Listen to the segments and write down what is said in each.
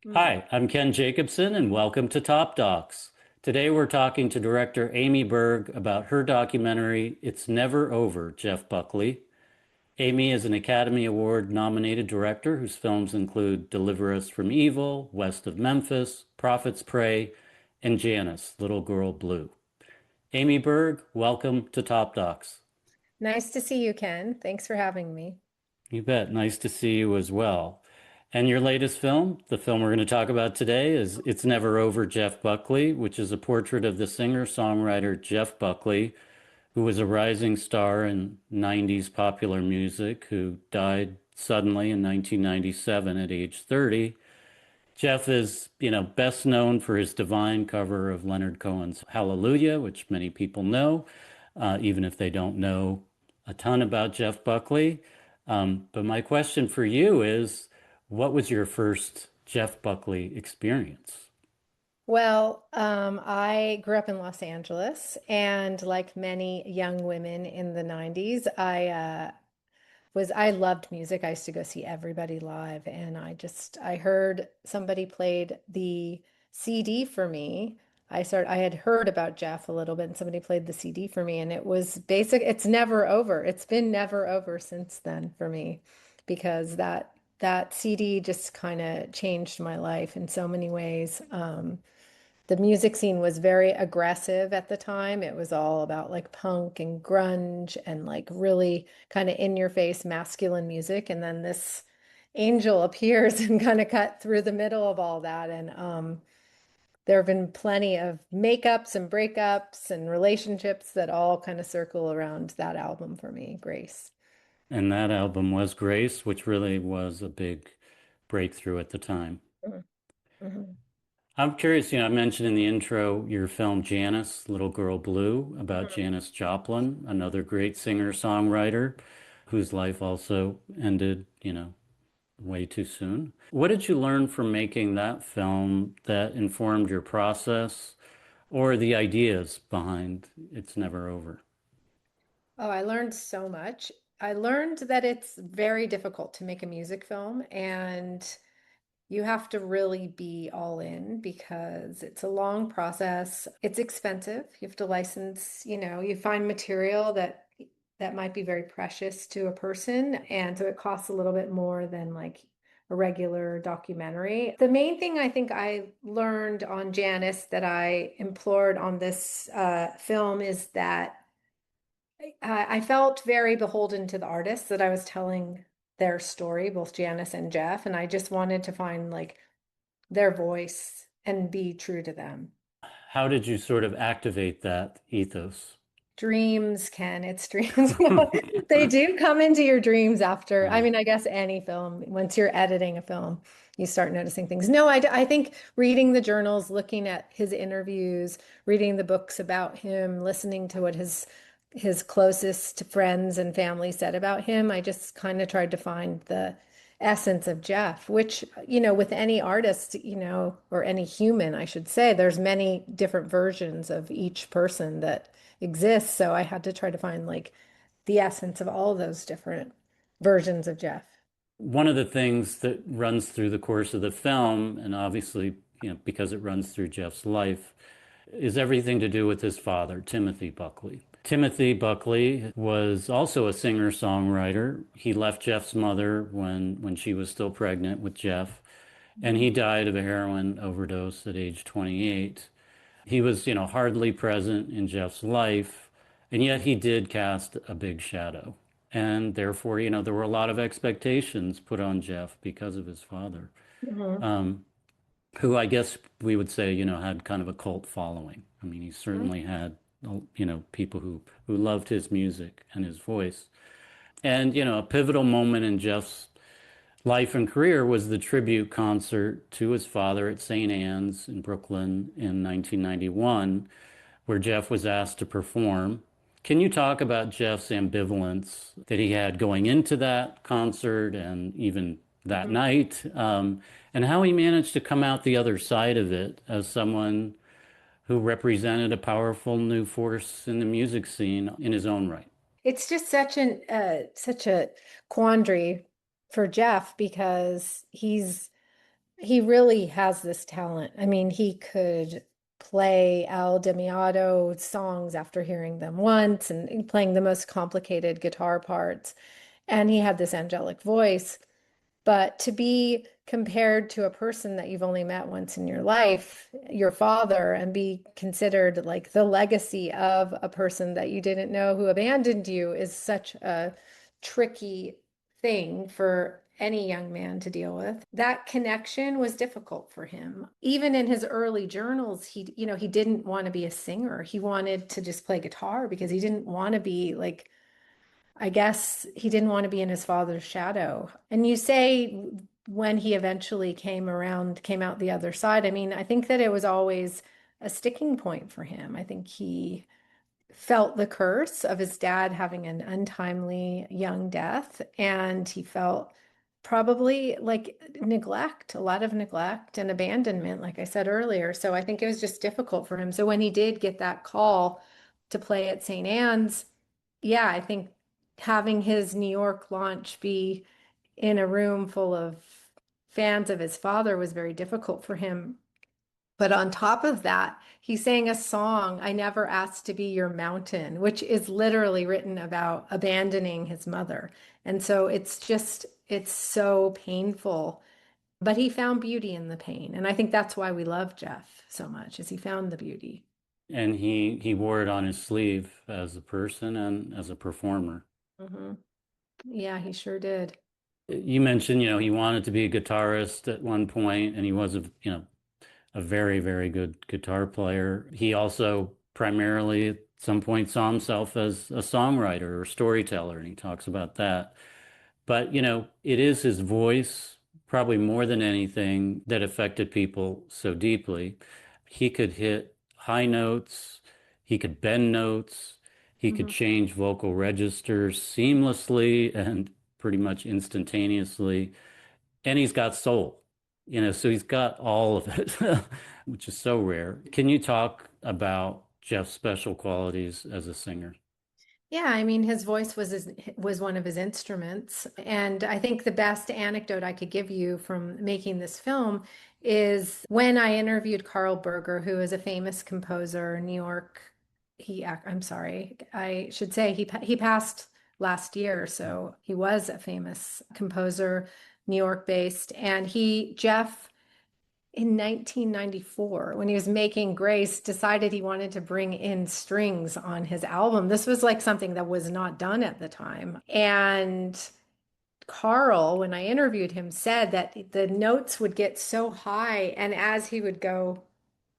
Mm. Hi, I'm Ken Jacobson, and welcome to Top Docs. Today we're talking to director Amy Berg about her documentary, It's Never Over, Jeff Buckley. Amy is an Academy Award nominated director whose films include Deliver Us from Evil, West of Memphis, Prophet's Prey, and Janis, Little Girl Blue. Amy Berg, welcome to Top Docs. Nice to see you, Ken. Thanks for having me. You bet. Nice to see you as well. And your latest film, the film we're going to talk about today, is It's Never Over, Jeff Buckley, which is a portrait of the singer-songwriter Jeff Buckley, who was a rising star in 90s popular music, who died suddenly in 1997 at age 30. Jeff is, best known for his divine cover of Leonard Cohen's Hallelujah, which many people know, even if they don't know a ton about Jeff Buckley. But my question for you is, what was your first Jeff Buckley experience? I grew up in Los Angeles, and like many young women in the 90s, I loved music. I used to go see everybody live, and I heard somebody played the CD for me. I had heard about Jeff a little bit, and somebody played the CD for me, and it was basic. It's never over. It's been never over since then for me, because that CD just kind of changed my life in so many ways. The music scene was very aggressive at the time. It was all about like punk and grunge and like really kind of in your face masculine music. And then this angel appears and kind of cut through the middle of all that. And there have been plenty of makeups and breakups and relationships that all kind of circle around that album for me, Grace. And that album was Grace, which really was a big breakthrough at the time. Mhm. Mhm. I'm curious, I mentioned in the intro your film Janis, Little Girl Blue, about Mhm. Janis Joplin, another great singer-songwriter whose life also ended, way too soon. What did you learn from making that film that informed your process or the ideas behind It's Never Over? Oh, I learned so much. I learned that it's very difficult to make a music film, and you have to really be all in because it's a long process. It's expensive. You have to license, you find material that might be very precious to a person, and so it costs a little bit more than like a regular documentary. The main thing I think I learned on Janis that I implored on this film is that I felt very beholden to the artists that I was telling their story, both Janice and Jeff, and I just wanted to find like their voice and be true to them. How did you sort of activate that ethos? Dreams, Ken, it's dreams. No, they do come into your dreams after. I Yeah. mean, I guess any film, once you're editing a film, you start noticing things. No, I think reading the journals, looking at his interviews, reading the books about him, listening to what his closest friends and family said about him, I just kind of tried to find the essence of Jeff, which, with any artist, or any human, I should say, there's many different versions of each person that exists. So I had to try to find like the essence of all those different versions of Jeff. One of the things that runs through the course of the film, and obviously, because it runs through Jeff's life, is everything to do with his father, Timothy Buckley. Timothy Buckley was also a singer-songwriter. He left Jeff's mother when she was still pregnant with Jeff, and he died of a heroin overdose at age 28. He was, hardly present in Jeff's life, and yet he did cast a big shadow. And therefore, there were a lot of expectations put on Jeff because of his father, Mhm. um, who I guess we would say, had kind of a cult following. I mean, he certainly had, people who loved his music and his voice. And, a pivotal moment in Jeff's life and career was the tribute concert to his father at St. Anne's in Brooklyn in 1991, where Jeff was asked to perform. Can you talk about Jeff's ambivalence that he had going into that concert and even that Mhm. night, and how he managed to come out the other side of it as someone who represented a powerful new force in the music scene in his own right? It's just such a quandary for Jeff because he's He really has this talent. I mean, he could play El Demiado songs after hearing them once and playing the most complicated guitar parts. And he had this angelic voice. But to be compared to a person that you've only met once in your life, your father, and be considered like the legacy of a person that you didn't know who abandoned you is such a tricky thing for any young man to deal with. That connection was difficult for him. Even in his early journals, he didn't want to be a singer. He wanted to just play guitar because he didn't want to be like, I guess he didn't want to be in his father's shadow. And you say when he eventually came out the other side. I mean, I think that it was always a sticking point for him. I think he felt the curse of his dad having an untimely young death, and he felt probably like neglect, a lot of neglect and abandonment, like I said earlier. So I think it was just difficult for him. So when he did get that call to play at St. Anne's, yeah, I think having his New York launch be in a room full of fans of his father was very difficult for him. But on top of that, he sang a song, I Never Asked to Be Your Mountain, which is literally written about abandoning his mother. And so it's so painful. But he found beauty in the pain. And I think that's why we love Jeff so much, is he found the beauty. And he wore it on his sleeve as a person and as a performer. Hmm. Yeah, he sure did. You mentioned, he wanted to be a guitarist at one point, and he was a very, very good guitar player. He also primarily at some point saw himself as a songwriter or storyteller, and he talks about that. But, it is his voice, probably more than anything, that affected people so deeply. He could hit high notes, he could bend notes, he could Mhm. change vocal registers seamlessly and pretty much instantaneously. And he's got soul, so he's got all of it, which is so rare. Can you talk about Jeff's special qualities as a singer? Yeah, I mean, his voice was one of his instruments. And I think the best anecdote I could give you from making this film is when I interviewed Carl Berger, who is a famous composer in New York. I'm sorry, I should say he passed last year, so he was a famous composer, New York based. And Jeff, in 1994, when he was making Grace, decided he wanted to bring in strings on his album. This was like something that was not done at the time. And Carl, when I interviewed him, said that the notes would get so high, and as he would go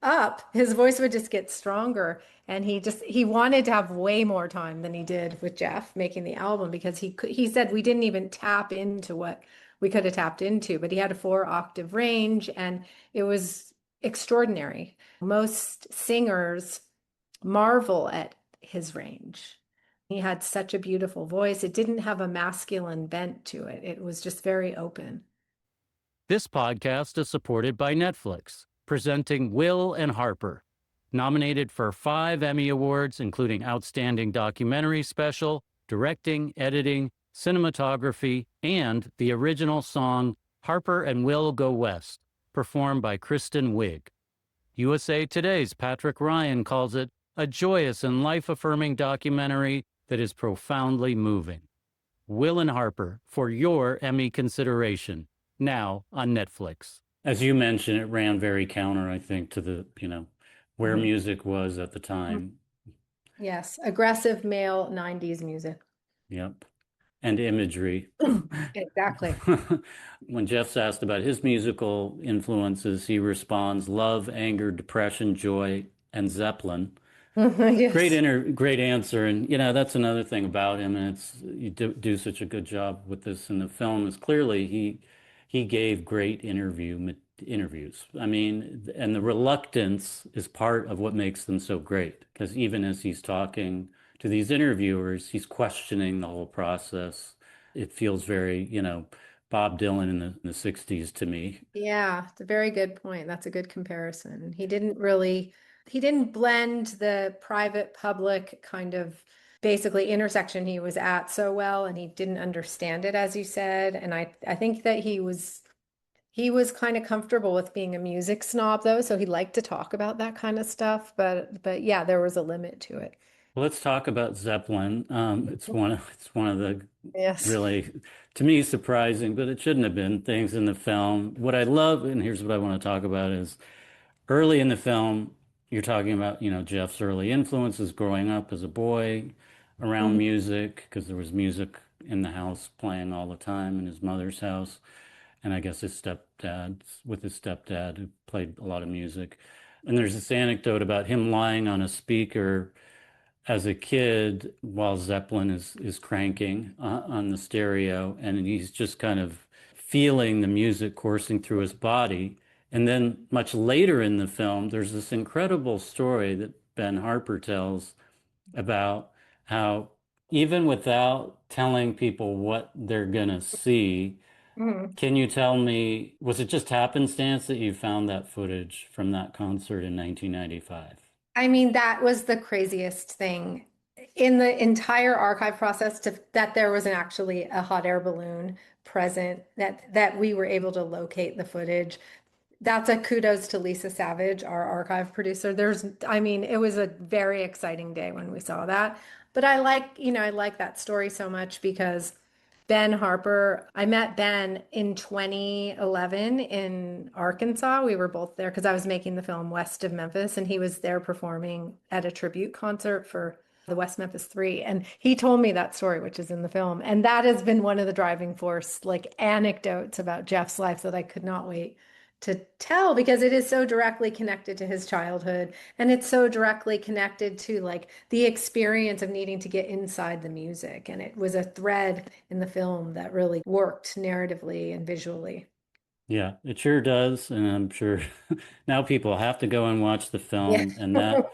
up, his voice would just get stronger. And he wanted to have way more time than he did with Jeff making the album because he said we didn't even tap into what we could have tapped into, but he had a 4 octave range and it was extraordinary. Most singers marvel at his range. He had such a beautiful voice. It didn't have a masculine bent to it. It was just very open. This podcast is supported by Netflix, presenting Will and Harper, nominated for 5 Emmy Awards, including Outstanding Documentary Special, Directing, Editing, Cinematography, and the original song Harper and Will Go West, performed by Kristen Wiig. USA Today's Patrick Ryan calls it a joyous and life-affirming documentary that is profoundly moving. Will and Harper for your Emmy consideration, now on Netflix. As you mentioned, it ran very counter, I think, to where Mhm. music was at the time. Yes, aggressive male 90s music. Yep. And imagery. Exactly. When Jeff's asked about his musical influences, he responds love, anger, depression, joy, and Zeppelin. Yes. Great answer. And that's another thing about him, and it's you do such a good job with this in the film, is clearly he gave great interviews. I mean, and the reluctance is part of what makes them so great, because even as he's talking to these interviewers, he's questioning the whole process. It feels very, Bob Dylan in the 60s to me. Yeah, it's a very good point. That's a good comparison. He didn't blend the private public kind of basically intersection he was at so well, and he didn't understand it, as you said. And I think that he was He was kind of comfortable with being a music snob though, so he liked to talk about that kind of stuff, but yeah, there was a limit to it. Well, let's talk about Zeppelin. It's one of the Yes. really, to me, surprising, but it shouldn't have been things in the film. What I love, and here's what I want to talk about, is early in the film, you're talking about, Jeff's early influences growing up as a boy around Mhm. music, because there was music in the house playing all the time in his mother's house. And I guess with his stepdad who played a lot of music. And there's this anecdote about him lying on a speaker as a kid while Zeppelin is cranking on the stereo, and he's just kind of feeling the music coursing through his body. And then much later in the film, there's this incredible story that Ben Harper tells about how even without telling people what they're gonna see, Mhm. can you tell me, was it just happenstance that you found that footage from that concert in 1995? I mean, that was the craziest thing in the entire archive process that there was actually a hot air balloon present that we were able to locate the footage. That's a kudos to Lisa Savage, our archive producer. I mean, it was a very exciting day when we saw that. But I like that story so much because Ben Harper, I met Ben in 2011 in Arkansas. We were both there because I was making the film West of Memphis, and he was there performing at a tribute concert for the West Memphis Three. And he told me that story, which is in the film. And that has been one of the driving force, like anecdotes about Jeff's life that I could not wait to tell because it is so directly connected to his childhood and it's so directly connected to like the experience of needing to get inside the music. And it was a thread in the film that really worked narratively and visually. Yeah, it sure does, and I'm sure now people have to go and watch the Yeah. film, and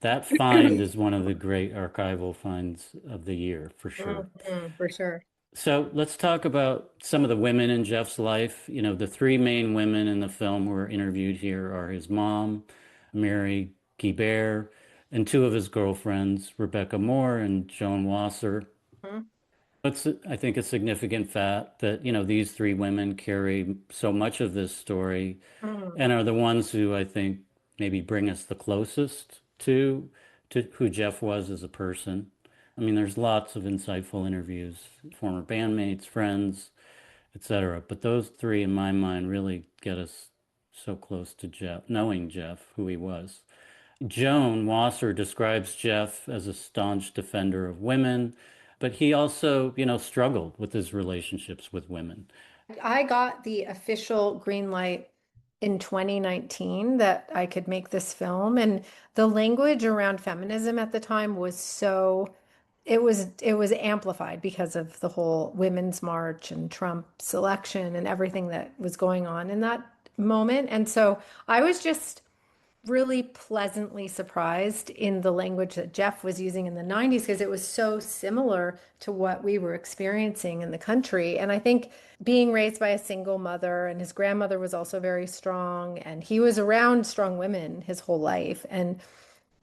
that find is one of the great archival finds of the year for sure. Mhm, for sure. So let's talk about some of the women in Jeff's life. The three main women in the film who are interviewed here are his mom, Mary Guibert, and two of his girlfriends, Rebecca Moore and Joan Wasser. Mhm, It's, I think, a significant fact that, these three women carry so much of this story mhm, and are the ones who I think maybe bring us the closest to who Jeff was as a person. I mean, there's lots of insightful interviews, former bandmates, friends, etc. But those three, in my mind, really get us so close to Jeff, knowing Jeff, who he was. Joan Wasser describes Jeff as a staunch defender of women, but he also, struggled with his relationships with women. I got the official green light in 2019 that I could make this film. And the language around feminism at the time was it was amplified because of the whole Women's March and Trump's election and everything that was going on in that moment. And so I was just really pleasantly surprised in the language that Jeff was using in the 90s because it was so similar to what we were experiencing in the country. And I think being raised by a single mother and his grandmother was also very strong and he was around strong women his whole life and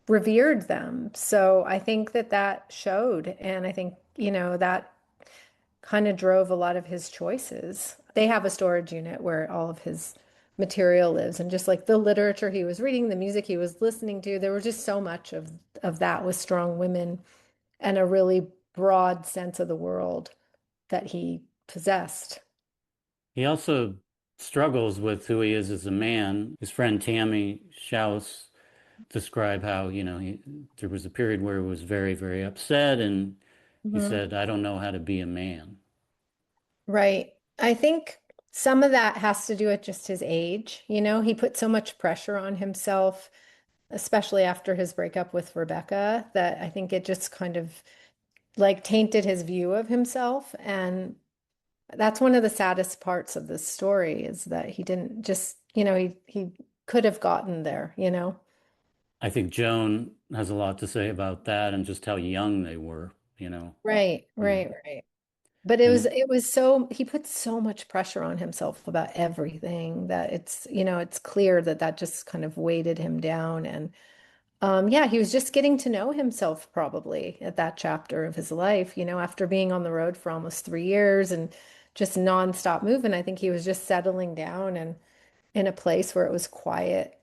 revered them. So I think that that showed. And I think, that kind of drove a lot of his choices. They have a storage unit where all of his material lives and just like the literature he was reading, the music he was listening to, there was just so much of that with strong women and a really broad sense of the world that he possessed. He also struggles with who he is as a man. His friend Tammy Schaus described how, there was a period where he was very, very upset, and he Mhm. said, I don't know how to be a man. Right. I think some of that has to do with just his age. He put so much pressure on himself, especially after his breakup with Rebecca, that I think it just kind of like tainted his view of himself. And that's one of the saddest parts of this story is that he didn't just, he could have gotten there. I think Joan has a lot to say about that and just how young they were. Right, Yeah. right, right. But it was And it was so he put so much pressure on himself about everything that it's clear that that just kind of weighted him down and yeah, he was just getting to know himself probably at that chapter of his life, after being on the road for almost 3 years and just nonstop moving. I think he was just settling down and in a place where it was quiet.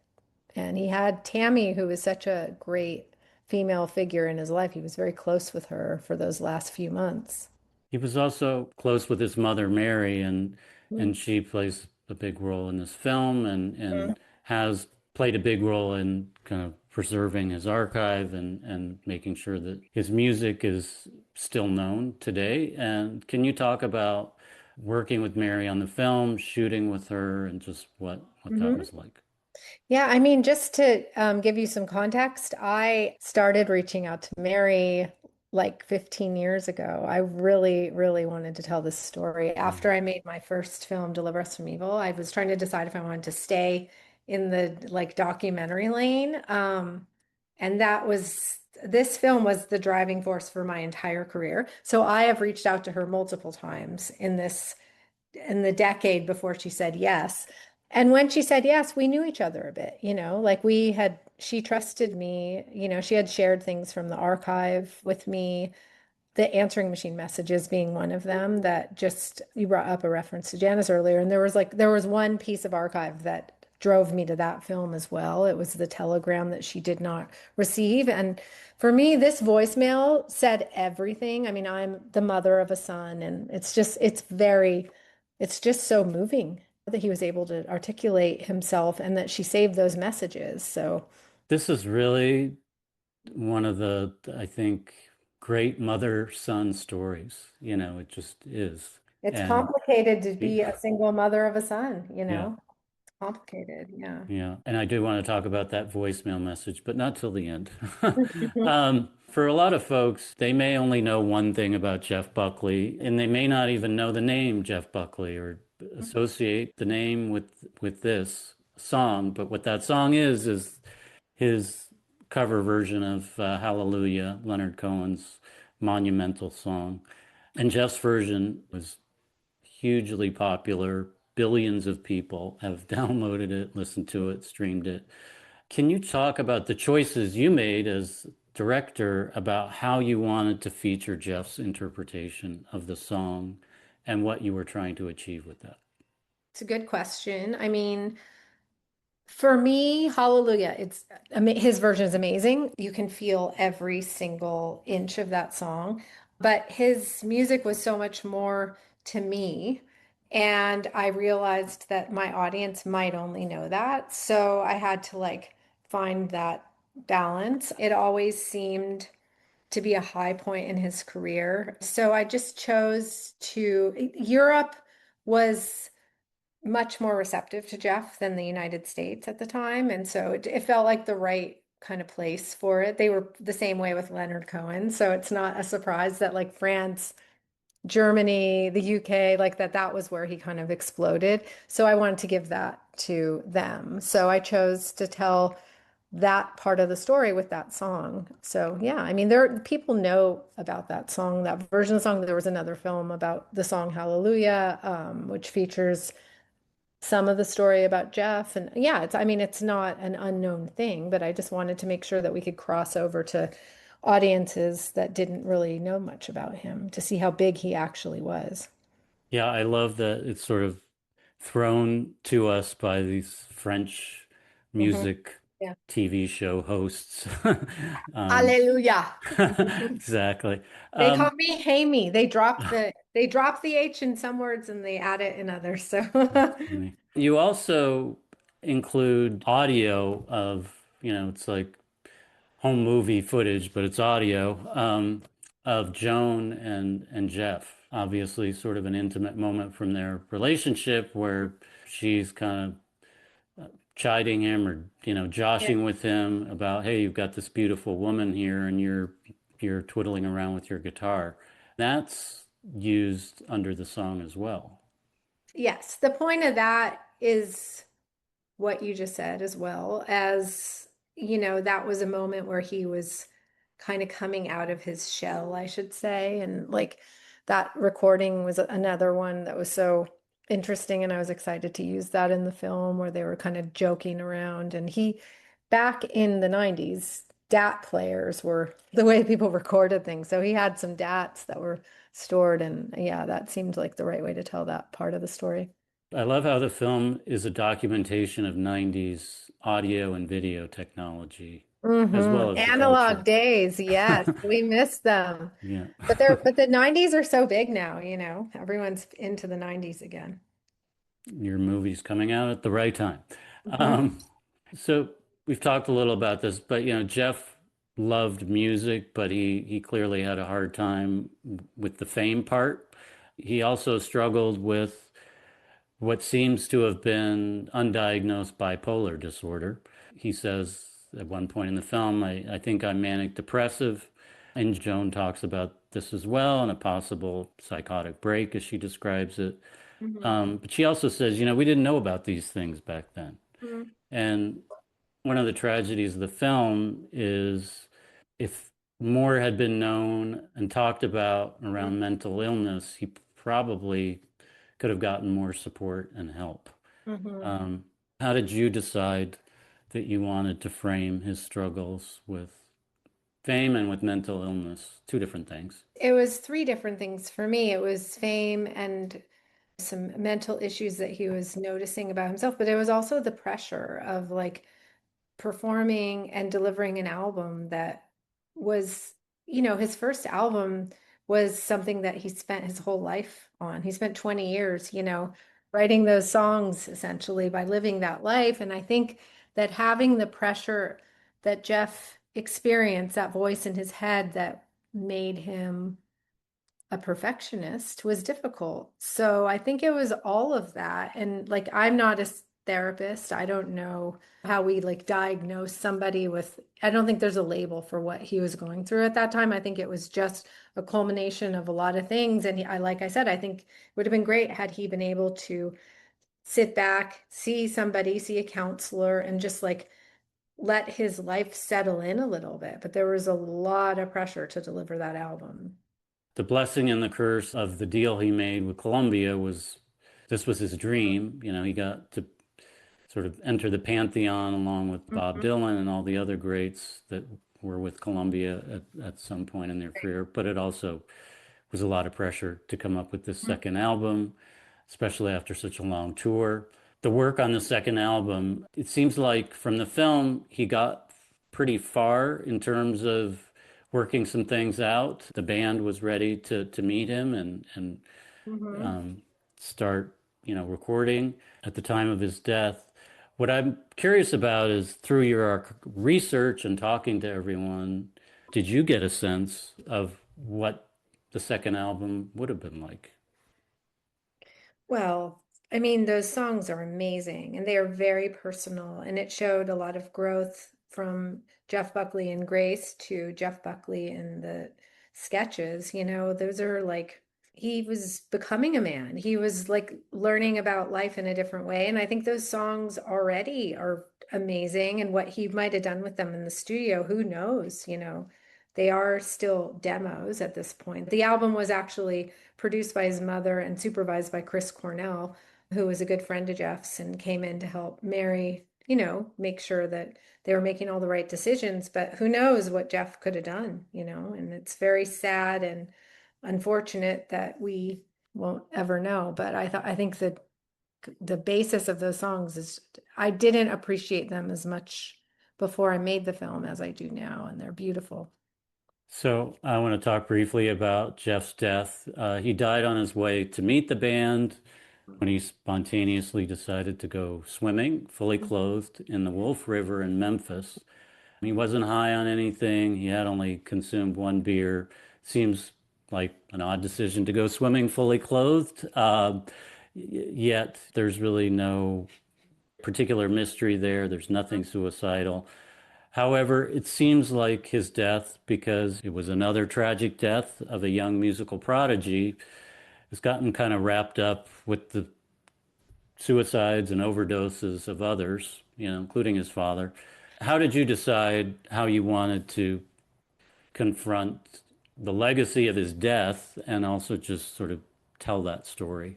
And he had Tammy, who was such a great female figure in his life. He was very close with her for those last few months. He was also close with his mother, Mary, Mhm. and she plays a big role in this film Mhm. and has played a big role in kind of preserving his archive and making sure that his music is still known today. And can you talk about working with Mary on the film, shooting with her, and just what that Mhm. was like? Yeah, I mean, just to give you some context, I started reaching out to Mary like 15 years ago. I really, really wanted to tell this story. Mm. After I made my first film, Deliver Us from Evil, I was trying to decide if I wanted to stay in the like documentary lane. And this film was the driving force for my entire career. So I have reached out to her multiple times in the decade before she said yes. And when she said yes, we knew each other a bit, like she trusted me, she had shared things from the archive with me, the answering machine messages being one of them that just, you brought up a reference to Janis earlier. And there was one piece of archive that drove me to that film as well. It was the telegram that she did not receive. And for me, this voicemail said everything. I mean, I'm the mother of a son, and it's just so moving that he was able to articulate himself and that she saved those messages. So This is really one of the, I think, great mother-son stories. It just is. it's And complicated to y- be a single mother of a son, yeah, It's complicated. Yeah. yeah. And I do want to talk about that voicemail message, but not till the end. Mhm. For a lot of folks, they may only know one thing about Jeff Buckley, and they may not even know the name Jeff Buckley or associate the name with this song. But what that song is his cover version of Hallelujah, Leonard Cohen's monumental song. And Jeff's version was hugely popular. Billions of people have downloaded it, listened to it, streamed it. Can you talk about the choices you made as director about how you wanted to feature Jeff's interpretation of the song and what you were trying to achieve with that? It's a good question. I mean, for me, Hallelujah, his version is amazing. You can feel every single inch of that song, but his music was so much more to me. And I realized that my audience might only know that. So I had to like find that balance. It always seemed to be a high point in his career. So I just chose Europe was much more receptive to Jeff than the United States at the time. And so it felt like the right kind of place for it. They were the same way with Leonard Cohen. So it's not a surprise that like France, Germany, the UK, like that was where he kind of exploded. So I wanted to give that to them. So I chose to tell that part of the story with that song. So yeah, I mean, people know about that song, that version of the song. There was another film about the song Hallelujah, which features some of the story about Jeff. And yeah, I mean, it's not an unknown thing, but I just wanted to make sure that we could cross over to audiences that didn't really know much about him to see how big he actually was. Yeah, I love that it's sort of thrown to us by these French Mhm. music Yeah. TV show hosts. Um, Hallelujah. exactly. They call Um, me Amy. They drop the H in some words and they add it in others. So that's funny. You also include audio of, it's like home movie footage, but it's audio of Joan and Jeff. Obviously, sort of an intimate moment from their relationship where she's kind of chiding him or yeah. joshing with him about, hey, you've got this beautiful woman here and you're twiddling around with your guitar. That's used under the song as well. Yes, the point of that is what you just said, as well as, that was a moment where he was kind of coming out of his shell, I should say. And like that recording was another one that was so interesting. And I was excited to use that in the film where they were kind of joking around. And back in the 90s, DAT players were the way people recorded things. So he had some DATs that were stored. And yeah, that seemed like the right way to tell that part of the story. I love how the film is a documentation of 90s audio and video technology, as well as the Analog culture. days, yes, we miss them. Yeah. But the 90s are so big now, you know. Everyone's into the 90s again. Your movie's coming out at the right time. Hmm. So we've talked a little about this, but Jeff loved music, but he clearly had a hard time with the fame part. He also struggled with what seems to have been undiagnosed bipolar disorder. He says at one point in the film, I think I'm manic depressive. And Joan talks about this as well and a possible psychotic break, as she describes it. Hmm. But she also says, we didn't know about these things back then. And one of the tragedies of the film is if more had been known and talked about around mental illness, he probably could have gotten more support and help. Hmm. Um, how did you decide that you wanted to frame his struggles with fame and with mental illness? Two different things. It was three different things for me. It was fame and some mental issues that he was noticing about himself, but it was also the pressure of like performing and delivering an album that was, you know, his first album was something that he spent his whole life on. He spent 20 years, you know, writing those songs essentially by living that life. And I think that having the pressure that Jeff experienced, that voice in his head that made him a perfectionist was difficult. So I think it was all of that. And like, I'm not a therapist. I don't know how we like diagnose somebody with, I don't think there's a label for what he was going through at that time. I think it was just a culmination of a lot of things. And like I said, I think it would have been great had he been able to sit back, see somebody, see a counselor, and just like let his life settle in a little bit. But there was a lot of pressure to deliver that album. The blessing and the curse of the deal he made with Columbia was this was his dream. He got to sort of enter the pantheon along with Bob Mhm. Dylan and all the other greats that were with Columbia at some point in their career. But it also was a lot of pressure to come up with this second album, especially after such a long tour. The work on the second album, it seems like from the film, he got pretty far in terms of working some things out. The band was ready to meet him and Mhm. um, start, recording at the time of his death. What I'm curious about is through your research and talking to everyone, did you get a sense of what the second album would have been like? Well, I mean, those songs are amazing and they are very personal. And it showed a lot of growth from Jeff Buckley and Grace to Jeff Buckley in the sketches. You know, those are like, he was becoming a man. He was like learning about life in a different way. And I think those songs already are amazing. And what he might have done with them in the studio, who knows? You know, they are still demos at this point. The album was actually produced by his mother and supervised by Chris Cornell, who was a good friend of Jeff's and came in to help Mary, you know, make sure that they were making all the right decisions. But who knows what Jeff could have done, you know? And it's very sad and unfortunate that we won't ever know. But I think that the basis of those songs is I didn't appreciate them as much before I made the film as I do now, and they're beautiful. So I want to talk briefly about Jeff's death. He died on his way to meet the band when he spontaneously decided to go swimming, fully clothed, in the Wolf River in Memphis. He wasn't high on anything. He had only consumed one beer. Seems like an odd decision to go swimming fully clothed. Yet there's really no particular mystery there. There's nothing suicidal. However, it seems like his death, because it was another tragic death of a young musical prodigy, has gotten kind of wrapped up with the suicides and overdoses of others, including his father. How did you decide how you wanted to confront the legacy of his death and also just sort of tell that story?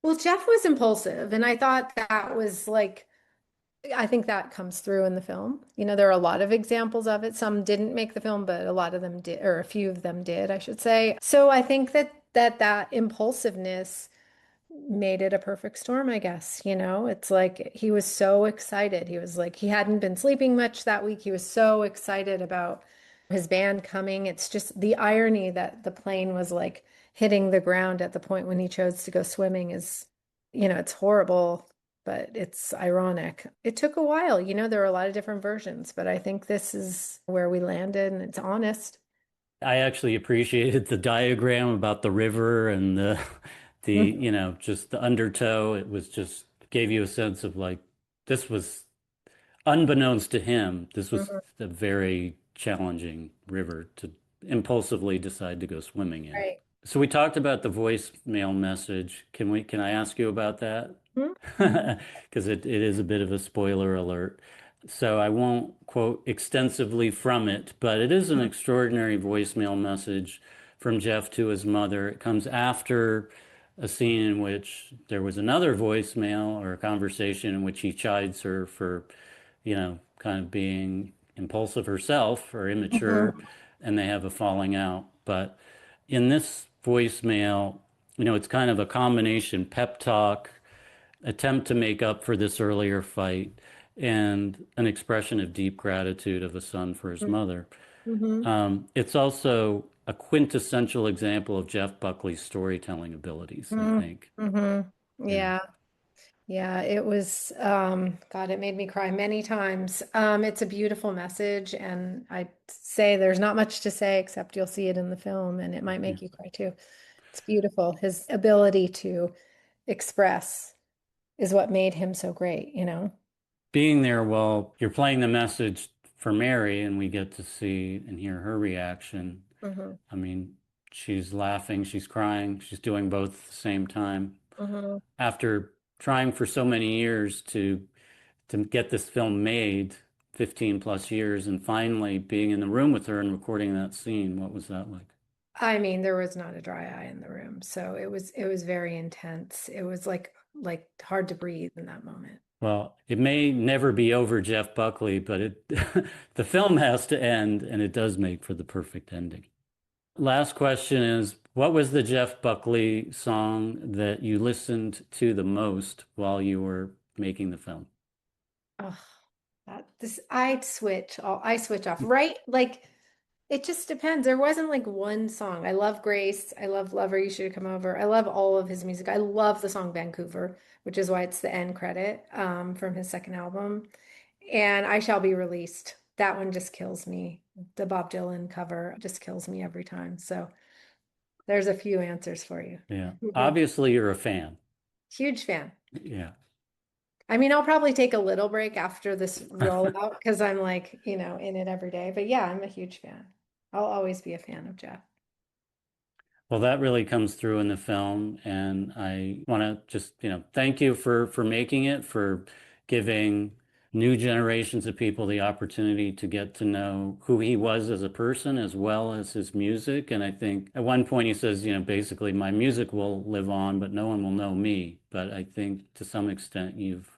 Well, Jeff was impulsive, and I thought that was like I think that comes through in the film. You know, there are a lot of examples of it. Some didn't make the film, but a lot of them did, or a few of them did, I should say. So I think that that impulsiveness made it a perfect storm, I guess. It's like he was so excited. He was like, he hadn't been sleeping much that week. He was so excited about his band coming. It's just the irony that the plane was like hitting the ground at the point when he chose to go swimming is, it's horrible, but it's ironic. It took a while. There were a lot of different versions, but I think this is where we landed and it's honest. I actually appreciated the diagram about the river and just the undertow. It was just gave you a sense of like this was unbeknownst to him, this was Mhm. a very challenging river to impulsively decide to go swimming in. Right. So we talked about the voicemail message. Can I ask you about that? Mhm. Because it is a bit of a spoiler alert. So I won't quote extensively from it, but it is an extraordinary voicemail message from Jeff to his mother. It comes after a scene in which there was another voicemail or a conversation in which he chides her for, kind of being impulsive herself or immature, Mhm. and they have a falling out. But in this voicemail, it's kind of a combination pep talk, attempt to make up for this earlier fight, and an expression of deep gratitude of a son for his mother. Mhm. It's also a quintessential example of Jeff Buckley's storytelling abilities, I Mhm. think. Mhm. Yeah. Yeah. Yeah, it was, God, it made me cry many times. It's a beautiful message, and I say there's not much to say except you'll see it in the film, and it might Yeah. make you cry too. It's beautiful. His ability to express is what made him so great. Being there while you're playing the message for Mary and we get to see and hear her reaction. Hmm. I mean, she's laughing, she's crying, she's doing both at the same time. Hmm. After trying for so many years to get this film made, 15 plus years, and finally being in the room with her and recording that scene, what was that like? I mean, there was not a dry eye in the room, so it was very intense. It was like hard to breathe in that moment. Well, it may never be over Jeff Buckley, but the film has to end, and it does make for the perfect ending. Last question is, what was the Jeff Buckley song that you listened to the most while you were making the film? Oh, I switch off, right? Like it just depends. There wasn't like one song. I love Grace. I love Lover, You Should Have Come Over. I love all of his music. I love the song Vancouver, which is why it's the end credit from his second album. And I Shall Be Released. That one just kills me. The Bob Dylan cover just kills me every time. So there's a few answers for you. Yeah. Mhm. Obviously, you're a fan. Huge fan. Yeah. I mean, I'll probably take a little break after this rollout because I'm like, in it every day. But yeah, I'm a huge fan. I'll always be a fan of Jeff. Well, that really comes through in the film, and I want to just, thank you for making it, for giving new generations of people the opportunity to get to know who he was as a person as well as his music. And I think at one point he says, basically my music will live on, but no one will know me. But I think to some extent you've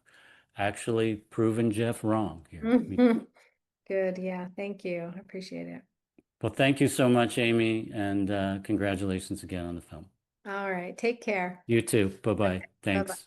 actually proven Jeff wrong here. Good. Yeah. Thank you. I appreciate it. Well, thank you so much, Amy, and congratulations again on the film. All right. Take care. You too. Okay. Bye-bye. Bye-bye. Thanks.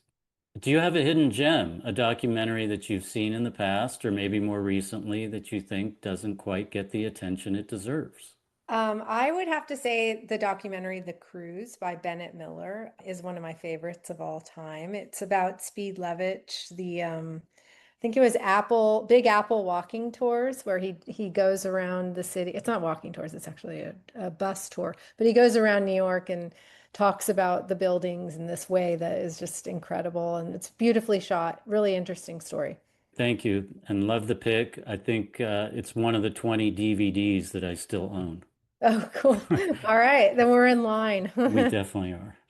Do you have a hidden gem, a documentary that you've seen in the past or maybe more recently that you think doesn't quite get the attention it deserves? I would have to say the documentary The Cruise by Bennett Miller is one of my favorites of all time. It's about Speed Levitch, I think it was Big Apple walking tours where he goes around the city. It's not walking tours, it's actually a bus tour, but he goes around New York and talks about the buildings in this way that is just incredible and it's beautifully shot. Really interesting story. Thank you and love the pick. I think it's one of the 20 DVDs that I still own. Oh, cool. All right, then we're in line. We definitely are.